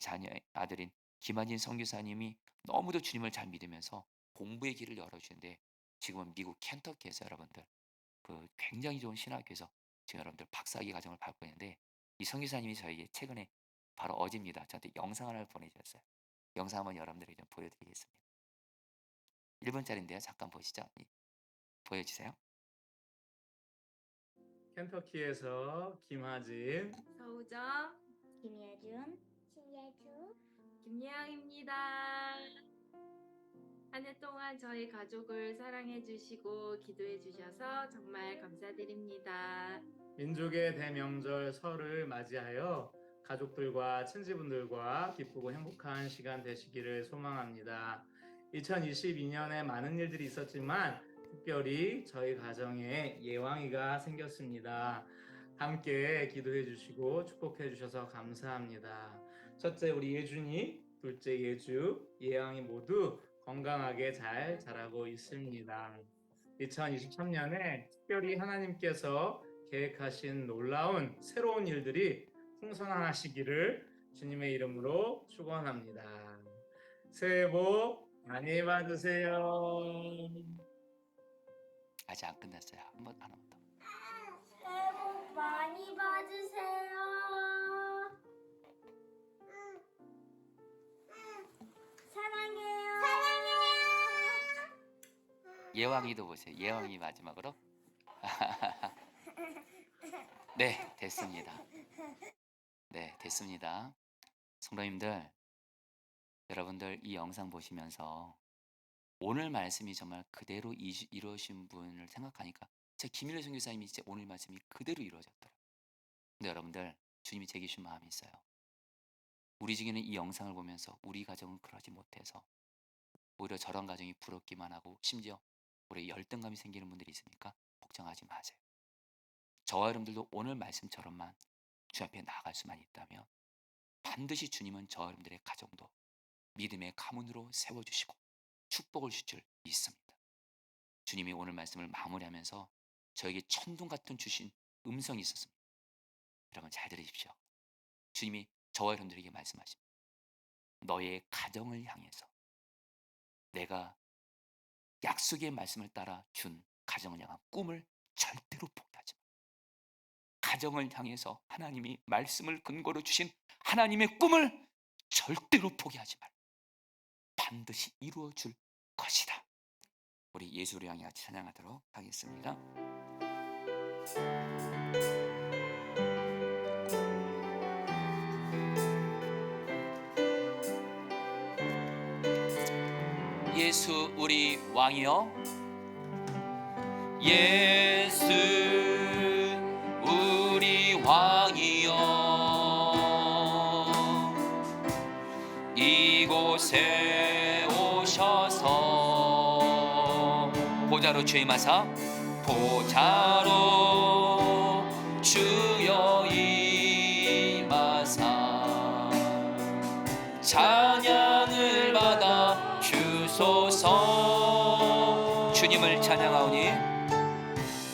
아들인 김한진 선교사님이 너무도 주님을 잘 믿으면서 공부의 길을 열어주는데 지금은 미국 켄터키에서 여러분들 그 굉장히 좋은 신학교에서 지금 여러분들 박사학위 과정을 밟고 있는데 이 선교사님이 저에게 최근에 바로 어제입니다. 저한테 영상 하나를 보내주셨어요. 영상 한번 여러분들에게 좀 보여드리겠습니다. 1분짜리인데요. 잠깐 보시죠. 보여주세요. 켄터키에서 김하진, 서우정, 김예준, 신예주, 김예영입니다. 한 해 동안 저희 가족을 사랑해 주시고 기도해 주셔서 정말 감사드립니다. 민족의 대명절 설을 맞이하여 가족들과 친지분들과 기쁘고 행복한 시간 되시기를 소망합니다. 2022년에 많은 일들이 있었지만 특별히 저희 가정에 예왕이가 생겼습니다. 함께 기도해 주시고 축복해 주셔서 감사합니다. 첫째 우리 예준이 둘째 예주, 예왕이 모두 건강하게 잘 자라고 있습니다. 2023년에 특별히 하나님께서 계획하신 놀라운 새로운 일들이 풍성하시기를 주님의 이름으로 축원합니다. 새해 복 많이 받으세요. 아직 안 끝났어요. 하나만 더. 새해 복 많이 받으세요. 사랑해요. 사랑해요. 예왕이도 보세요. 예왕이 마지막으로. 네, 됐습니다. 네, 됐습니다. 성도님들, 여러분들 이 영상 보시면서 오늘 말씀이 정말 그대로 이루어진 분을 생각하니까 제 김일래 선교사님이 진짜 오늘 말씀이 그대로 이루어졌더라고요. 근데 여러분들, 주님이 제게 주신 마음이 있어요. 우리 중에는 이 영상을 보면서 우리 가정은 그러지 못해서 오히려 저런 가정이 부럽기만 하고 심지어 오히려 열등감이 생기는 분들이 있으니까 걱정하지 마세요. 저와 여러분들도 오늘 말씀처럼만 주 앞에 나아갈 수만 있다면 반드시 주님은 저와 여러분들의 가정도 믿음의 가문으로 세워주시고 축복을 주실 줄 믿습니다. 주님이 오늘 말씀을 마무리하면서 저에게 천둥 같은 주신 음성이 있었습니다. 여러분 잘 들으십시오. 주님이 저와 여러분들에게 말씀하십니다. 너의 가정을 향해서 내가 약속의 말씀을 따라 준 가정을 향한 꿈을 절대로 포기하지 마. 가정을 향해서 하나님이 말씀을 근거로 주신 하나님의 꿈을 절대로 포기하지 말고 반드시 이루어 줄 것이다. 우리 예수를 향해 같이 찬양하도록 하겠습니다. 예수 우리 왕이여, 예수 우리 왕이여, 이곳에 오셔서 보좌로 주임하사 보좌로 주여 임하사 찬양을 받아 주소서. 주님을 찬양하오니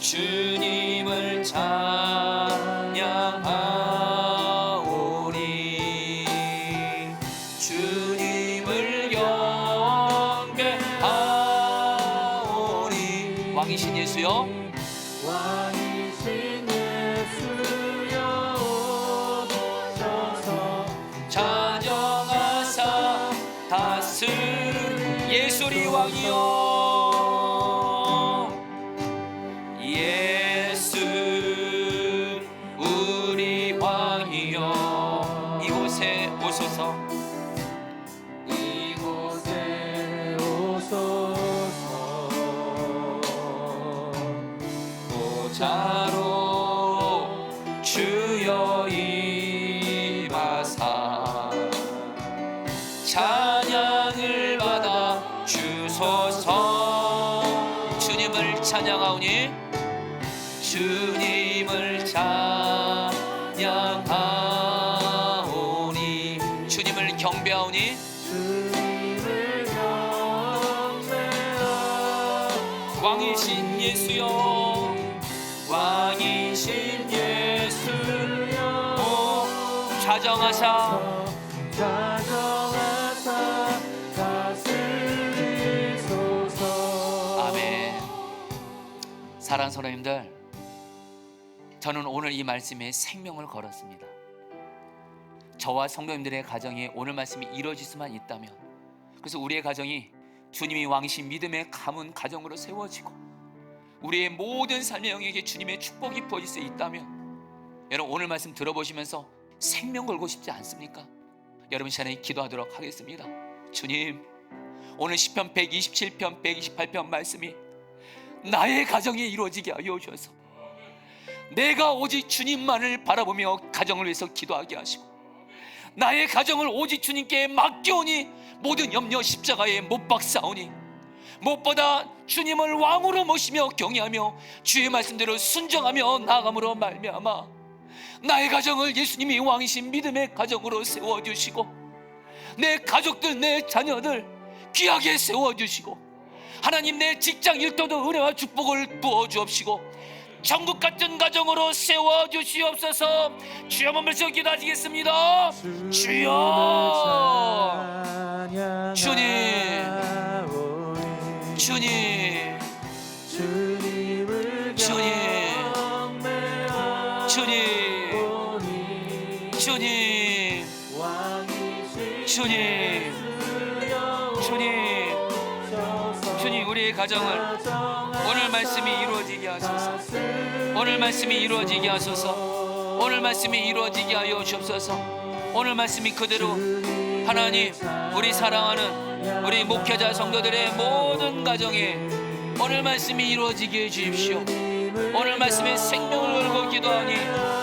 주님을 찬양하오니 주님을 경배하오니 왕이신 예수여, 왕이신 예수여 오셔서 찬양하사 다스 예수 우리 왕이여, 예수 우리 왕이여, 이곳에 오소서, 이곳에 오소서. 보좌로 주여 임하사 찬양을 받아 주소서. 주님을 찬양하오니 주님을 찬양하오니 주님을 경배하오니 주님을 경배하오니 왕이신 예수여, 왕이신 예수여 자정하사 자정하사 다스리소서. 아멘. 사랑하는 성도님들, 저는 오늘 이 말씀에 생명을 걸었습니다. 저와 성도님들의 가정에 오늘 말씀이 이루어질 수만 있다면, 그래서 우리의 가정이 주님이 왕이신 믿음의 가문 가정으로 세워지고 우리의 모든 삶의 영역에 주님의 축복이 부어질 수 있다면, 여러분 오늘 말씀 들어보시면서 생명 걸고 싶지 않습니까? 여러분 시간에 기도하도록 하겠습니다. 주님, 오늘 시편 127편 128편 말씀이 나의 가정이 이루어지게 하여 주셔서 내가 오직 주님만을 바라보며 가정을 위해서 기도하게 하시고 나의 가정을 오직 주님께 맡겨오니 모든 염려 십자가에 못 박사오니 무엇보다 주님을 왕으로 모시며 경외하며 주의 말씀대로 순종하며 나아감으로 말미암아 나의 가정을 예수님이 왕이신 믿음의 가정으로 세워주시고 내 가족들, 내 자녀들 귀하게 세워주시고, 하나님 내 직장 일터도 은혜와 축복을 부어주옵시고, 천국 같은 가정으로 세워주시옵소서. 주여 한번더 기도하시겠습니다. 주여, 주님, 주님, 주님, 주님, 주님, 주님, 주님, 주님, 우리의 가정을 오늘 말씀이 이루어지게 하소서. 오늘 말씀이 이루어지게 하소서. 오늘 말씀이 이루어지게 하여 주옵소서. 오늘 말씀이 그대로 하나님, 우리 사랑하는 우리 목회자 성도들의 모든 가정에 오늘 말씀이 이루어지게 해 주십시오. 오늘 말씀에 생명을 걸고 기도하니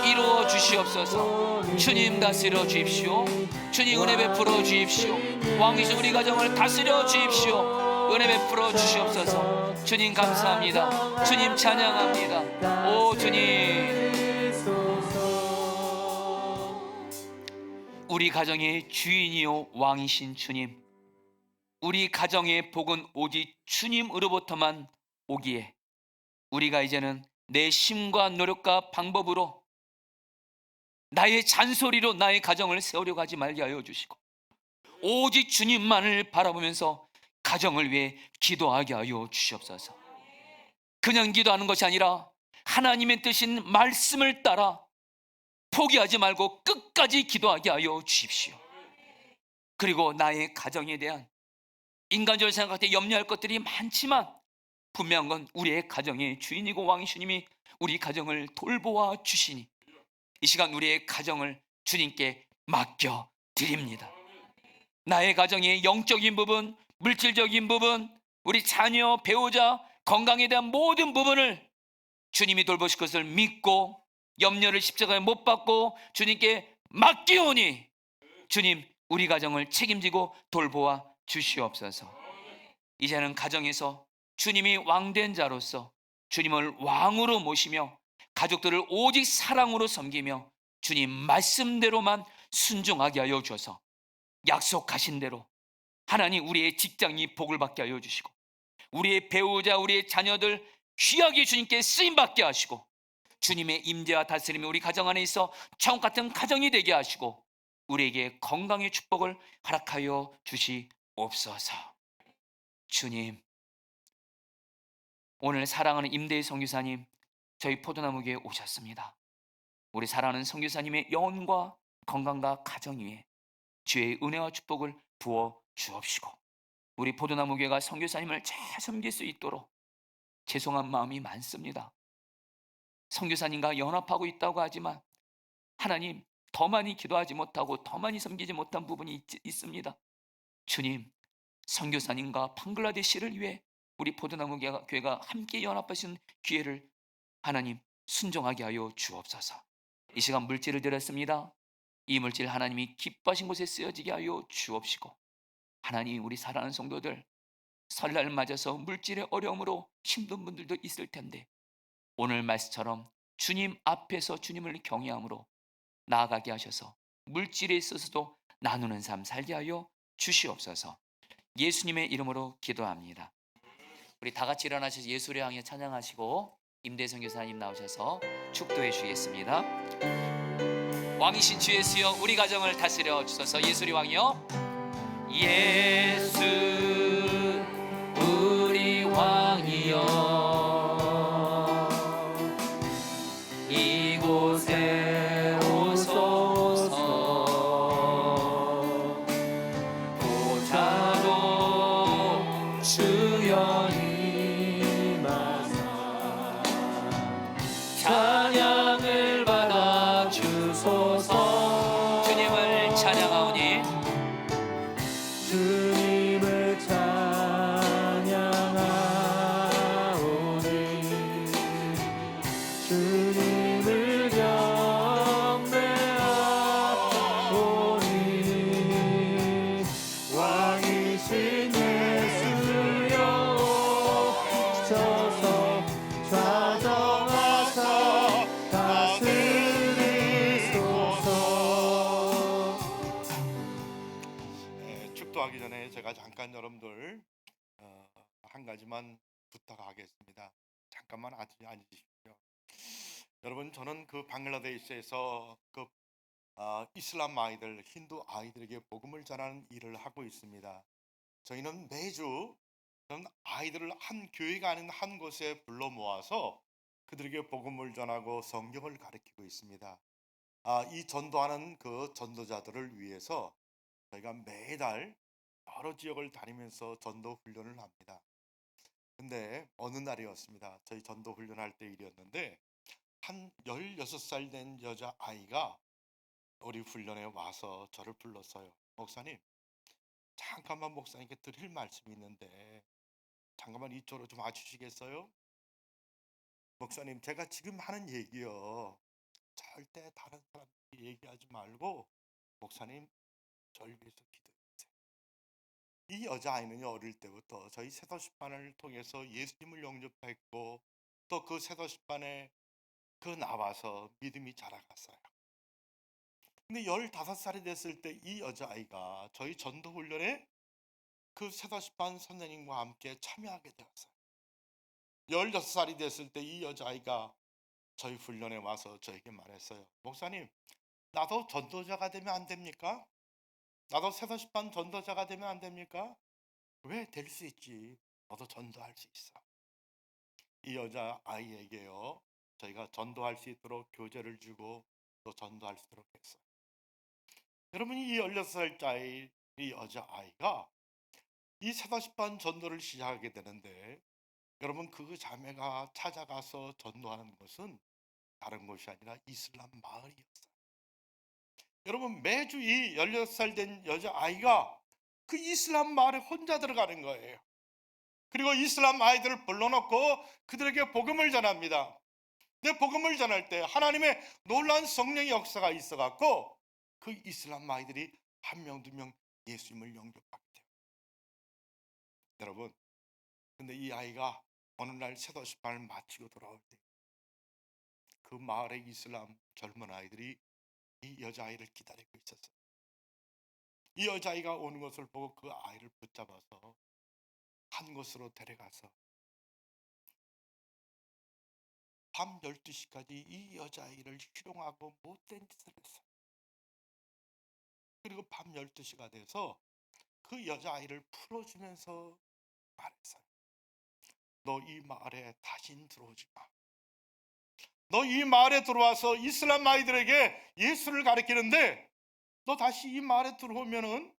이루어 주시옵소서. 주님 다스려 주십시오. 주님 은혜 베풀어 주십시오. 왕이신 우리 가정을 다스려 주십시오. 은혜 베풀어 주시옵소서. 주님 감사합니다. 주님 찬양합니다. 오 주님, 우리 가정의 주인이요 왕이신 주님, 우리 가정의 복은 오직 주님으로부터만 오기에 우리가 이제는 내 힘과 노력과 방법으로 나의 잔소리로 나의 가정을 세우려고 하지 말게 하여 주시고, 오직 주님만을 바라보면서 가정을 위해 기도하게 하여 주시옵소서. 그냥 기도하는 것이 아니라 하나님의 뜻인 말씀을 따라 포기하지 말고 끝까지 기도하게 하여 주십시오. 그리고 나의 가정에 대한 인간적으로 생각할 때 염려할 것들이 많지만 분명한 건 우리의 가정의 주인이고 왕이신 주님이 우리 가정을 돌보아 주시니 이 시간 우리의 가정을 주님께 맡겨 드립니다. 나의 가정의 영적인 부분, 물질적인 부분, 우리 자녀, 배우자, 건강에 대한 모든 부분을 주님이 돌보실 것을 믿고 염려를 십자가에 못 박고 주님께 맡기오니 주님 우리 가정을 책임지고 돌보아 주시옵소서. 이제는 가정에서 주님이 왕된 자로서 주님을 왕으로 모시며 가족들을 오직 사랑으로 섬기며 주님 말씀대로만 순종하게 하여 주셔서 약속하신 대로 하나님 우리의 직장이 복을 받게 하여 주시고 우리의 배우자, 우리의 자녀들 귀하게 주님께 쓰임받게 하시고 주님의 임재와 다스림이 우리 가정 안에 있어 천국 같은 가정이 되게 하시고 우리에게 건강의 축복을 허락하여 주시옵소서. 주님, 오늘 사랑하는 임대희 선교사님 저희 포도나무교회에 오셨습니다. 우리 사랑하는 선교사님의 영혼과 건강과 가정 위에 주의 은혜와 축복을 부어 주옵시고 우리 포도나무교회가 선교사님을 잘 섬길 수 있도록 죄송한 마음이 많습니다. 선교사님과 연합하고 있다고 하지만 하나님 더 많이 기도하지 못하고 더 많이 섬기지 못한 부분이 있습니다. 주님, 선교사님과 방글라데시를 위해 우리 포도나무교회가 함께 연합하신 기회를 하나님 순종하게 하여 주옵소서. 이 시간 물질을 드렸습니다. 이 물질 하나님이 기뻐하신 곳에 쓰여지게 하여 주옵시고 하나님 우리 사랑하는 성도들 설날 맞아서 물질의 어려움으로 힘든 분들도 있을 텐데 오늘 말씀처럼 주님 앞에서 주님을 경외함으로 나아가게 하셔서 물질에 있어서도 나누는 삶 살게 하여 주시옵소서. 예수님의 이름으로 기도합니다. 우리 다 같이 일어나셔서 예수를 향해 찬양하시고 임대성 교사님 나오셔서 축도해 주시겠습니다. 왕이신 주 예수여 우리 가정을 다스려 주소서. 예수리 왕이여 예수 우리 왕이여 이곳에 오소서 보좌로 주여 임하사 찬양을 받아 주소서. 주님을 찬양하오니 주님을 찬양하오니 주님을 경배하오니 왕이신 예수여 잠깐 여러분들 한 가지만 부탁하겠습니다. 잠깐만 앉으십시오. 여러분, 저는 그 방글라데시에서 이슬람 아이들, 힌두 아이들에게 복음을 전하는 일을 하고 있습니다. 저희는 매주 아이들을 한 교회가 아닌 한 곳에 불러 모아서 그들에게 복음을 전하고 성경을 가르치고 있습니다. 이 전도하는 그 전도자들을 위해서 저희가 매달 여러 지역을 다니면서 전도 훈련을 합니다. 근데 어느 날이었습니다. 저희 전도 훈련할 때 일이었는데 한 16살 된 여자아이가 우리 훈련에 와서 저를 불렀어요. 목사님, 잠깐만 목사님께 드릴 말씀이 있는데 잠깐만 이쪽으로 좀 와주시겠어요? 목사님, 제가 지금 하는 얘기요, 절대 다른 사람들이 얘기하지 말고 목사님 저를 위해서 기도해주세요. 이 여자아이는요, 어릴 때부터 저희 새도십반을 통해서 예수님을 영접했고 또 그 새도십반에 나와서 믿음이 자라갔어요. 근데 15살이 됐을 때 이 여자아이가 저희 전도훈련에 그 새도십반 선생님과 함께 참여하게 되었어요. 16살이 됐을 때 이 여자아이가 저희 훈련에 와서 저에게 말했어요. 목사님, 나도 전도자가 되면 안 됩니까? 나도 새도십반 전도자가 되면 안 됩니까? 왜? 될 수 있지. 너도 전도할 수 있어. 이 여자아이에게요, 저희가 전도할 수 있도록 교재를 주고 또 전도할 수 있도록 했어요. 여러분, 이 16살짜리 이 여자아이가 이 새도십반 전도를 시작하게 되는데, 여러분, 그 자매가 찾아가서 전도하는 것은 다른 곳이 아니라 이슬람 마을이었어요. 여러분, 매주 이 16살 된 여자아이가 그 이슬람 마을에 혼자 들어가는 거예요. 그리고 이슬람 아이들을 불러놓고 그들에게 복음을 전합니다. 근데 복음을 전할 때 하나님의 놀라운 성령의 역사가 있어갖고 그 이슬람 아이들이 한 명, 두 명 예수님을 영접하게 돼요. 여러분, 근데 이 아이가 어느 날 새도십반을 마치고 돌아올 때 그 마을의 이슬람 젊은 아이들이 이 여자아이를 기다리고 있었어요. 이 여자아이가 오는 것을 보고 그 아이를 붙잡아서 한 곳으로 데려가서 밤 12시까지 이 여자아이를 희롱하고 못된 짓을 했어요. 그리고 밤 12시가 돼서 그 여자아이를 풀어주면서 말했어요. 너 이 마을에 다신 들어오지 마. 너 이 마을에 들어와서 이슬람 아이들에게 예수를 가르치는데 너 다시 이 마을에 들어오면은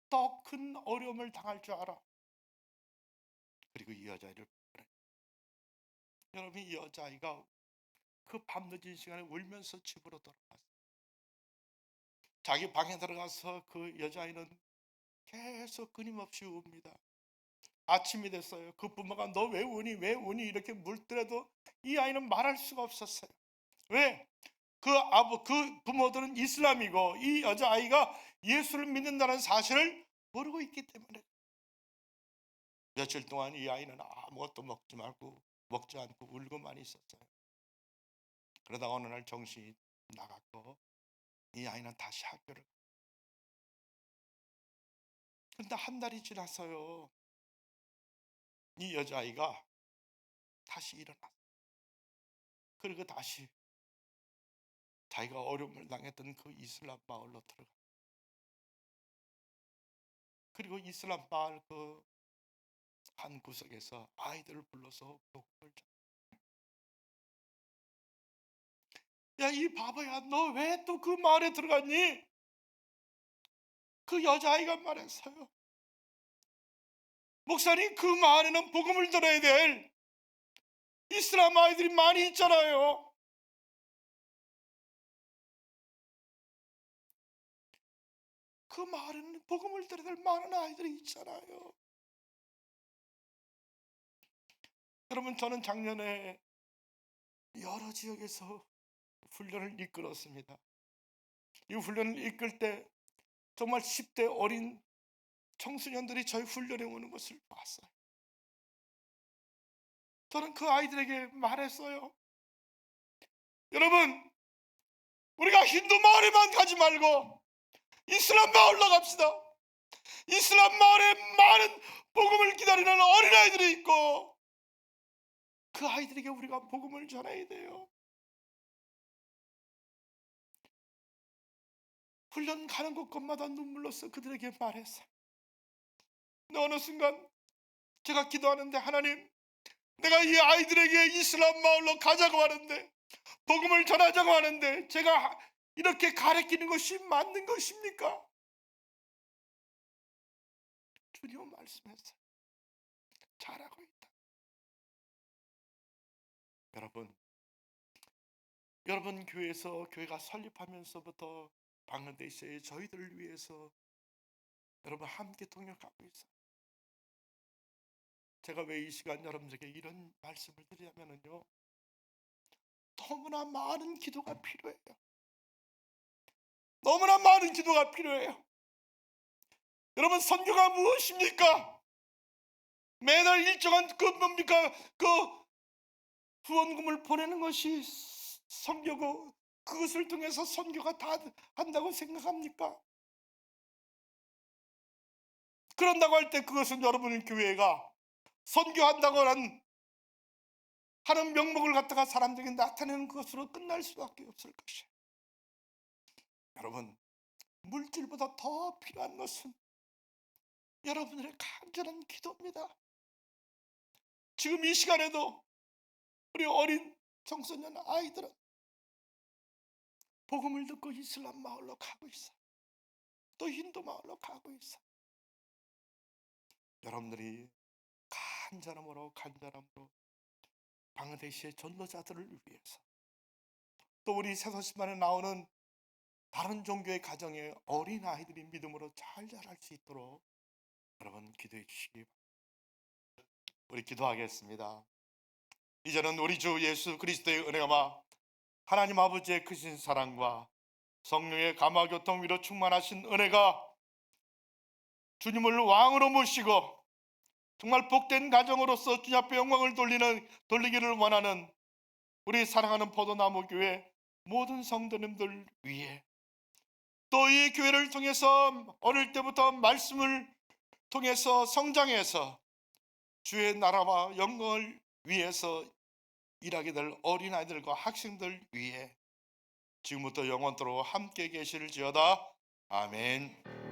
더 큰 어려움을 당할 줄 알아. 그리고 이 여자아이를 보내. 여러분, 이 여자아이가 그 밤늦은 시간에 울면서 집으로 돌아갔어요. 자기 방에 들어가서 그 여자아이는 계속 끊임없이 웁니다. 아침이 됐어요. 그 부모가 너 왜 우니 왜 우니 이렇게 물더라도 이 아이는 말할 수가 없었어요. 왜? 그 부모들은 이슬람이고 이 여자아이가 예수를 믿는다는 사실을 모르고 있기 때문에 며칠 동안 이 아이는 아무것도 먹지 않고 울고만 있었어요. 그러다가 어느 날 정신이 나갔고 이 아이는 다시 학교를 가요. 그런데 한 달이 지났어요. 이 여자아이가 다시 일어났어요. 그리고 다시 자기가 어려움을 당했던 그 이슬람 마을로 들어가요. 그리고 이슬람 마을 그 한 구석에서 아이들을 불러서 복음을 전해요. 야, 이 바보야, 너 왜 또 그 마을에 들어갔니? 그 여자아이가 말했어요. 목사님, 그 마을에는 복음을 전해야 될 이슬람 아이들이 많이 있잖아요. 그 마을에는 복음을 전해야 될 많은 아이들이 있잖아요. 여러분, 저는 작년에 여러 지역에서 훈련을 이끌었습니다. 이 훈련을 이끌 때 정말 10대 어린 청소년들이 저희 훈련에 오는 것을 봤어요. 저는 그 아이들에게 말했어요. 여러분, 우리가 힌두 마을에만 가지 말고 이슬람 마을로 갑시다. 이슬람 마을에 많은 복음을 기다리는 어린아이들이 있고 그 아이들에게 우리가 복음을 전해야 돼요. 훈련 가는 곳곳마다 눈물로써 그들에게 말했어요. 근데 어느 순간 제가 기도하는데 하나님, 내가 이 아이들에게 이슬람 마을로 가자고 하는데 복음을 전하자고 하는데 제가 이렇게 가르치는 것이 맞는 것입니까? 주님 말씀했어요. 잘하고 있다. 여러분 교회에서 교회가 설립하면서부터 방글라데시에 저희들을 위해서 여러분 함께 동역하고 있어요. 제가 왜 이 시간 여러분들에게 이런 말씀을 드리냐면요, 너무나 많은 기도가 필요해요. 너무나 많은 기도가 필요해요. 여러분, 선교가 무엇입니까? 매달 일정한 뭡니까? 후원금을 보내는 것이 선교고 그것을 통해서 선교가 다 한다고 생각합니까? 그런다고 할 때 그것은 여러분의 교회가 선교한다고 하는 명목을 갖다가 사람들에게 나타내는 것으로 끝날 수밖에 없을 것이에요. 여러분, 물질보다 더 필요한 것은 여러분들의 간절한 기도입니다. 지금 이 시간에도 우리 어린 청소년 아이들은 복음을 듣고 이슬람 마을로 가고 있어요. 또 힌두 마을로 가고 있어요. 여러분들이 간절함으로 방글라데시의 전도자들을 위해서, 또 우리 새소신반에 나오는 다른 종교의 가정의 어린 아이들이 믿음으로 잘 자랄 수 있도록 여러분 기도해 주시기 바랍니다. 우리 기도하겠습니다. 이제는 우리 주 예수 그리스도의 은혜와 하나님 아버지의 크신 사랑과 성령의 감화 교통 위로 충만하신 은혜가 주님을 왕으로 모시고 정말 복된 가정으로서 주님 앞에 영광을 돌리기를 원하는 우리 사랑하는 포도나무 교회 모든 성도님들 위해, 또 이 교회를 통해서 어릴 때부터 말씀을 통해서 성장해서 주의 나라와 영광을 위해서 일하게 될 어린아이들과 학생들 위해 지금부터 영원토록 함께 계실지어다. 아멘.